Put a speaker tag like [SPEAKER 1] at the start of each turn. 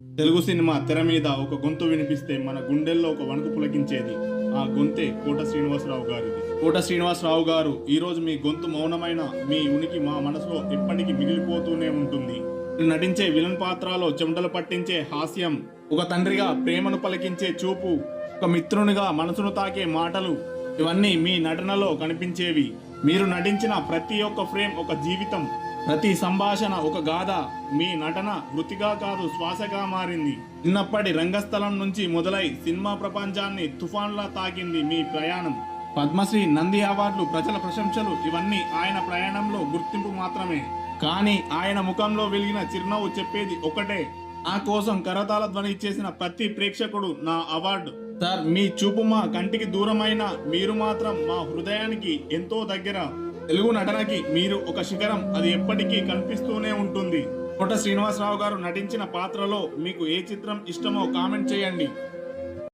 [SPEAKER 1] Telugu cinema తెర మీద ఒక గొంతు వినిపిస్తే మన గుండెల్లో ఒక వణుకు పులకించేది. ఆ గొంతే కోట శ్రీనివాసరావు గారిది. కోట శ్రీనివాసరావు గారు, ఈరోజు మీ గొంతు మౌనమైన మీ ఉనికి మా మనసులో ఎప్పటికీ మిగిలిపోతూనే ఉంటుంది. మీరు నటించే విలన్ పాత్రలో చెమటలు పట్టించే హాస్యం, ఒక తండ్రిగా ప్రేమను పలికించే చూపు, ఒక మిత్రునిగా మనసును తాకే మాటలు, ఇవన్నీ మీ నటనలో కనిపించేవి. మీరు నటించిన ప్రతి ఒక్క ఫ్రేమ్ ఒక జీవితం, ప్రతి సంభాషణ ఒక గాథ. మీ నటన వృత్తిగా కాదు, శ్వాసగా మారింది. చిన్నప్పటి రంగస్థలం నుంచి మొదలై సినిమా ప్రపంచాన్ని తుఫాన్లా తాకింది మీ ప్రయాణం. పద్మశ్రీ, నంది అవార్డులు, ప్రజల ప్రశంసలు, ఇవన్నీ ఆయన ప్రయాణంలో గుర్తింపు మాత్రమే. కానీ ఆయన ముఖంలో వెలిగిన చిరునవ్వు చెప్పేది ఒకటే: నా కోసం కరతాళ ధ్వని చేసిన ప్రతి ప్రేక్షకుడు నా అవార్డు. సార్, మీ చూపు మా కంటికి దూరమైన మీరు మాత్రం మా హృదయానికి ఎంతో దగ్గర. తెలుగు నటనకి మీరు ఒక శిఖరం, అది ఎప్పటికీ కనిపిస్తూనే ఉంటుంది. కోట శ్రీనివాసరావు గారు నటించిన పాత్రలో మీకు ఏ చిత్రం ఇష్టమో కామెంట్ చేయండి.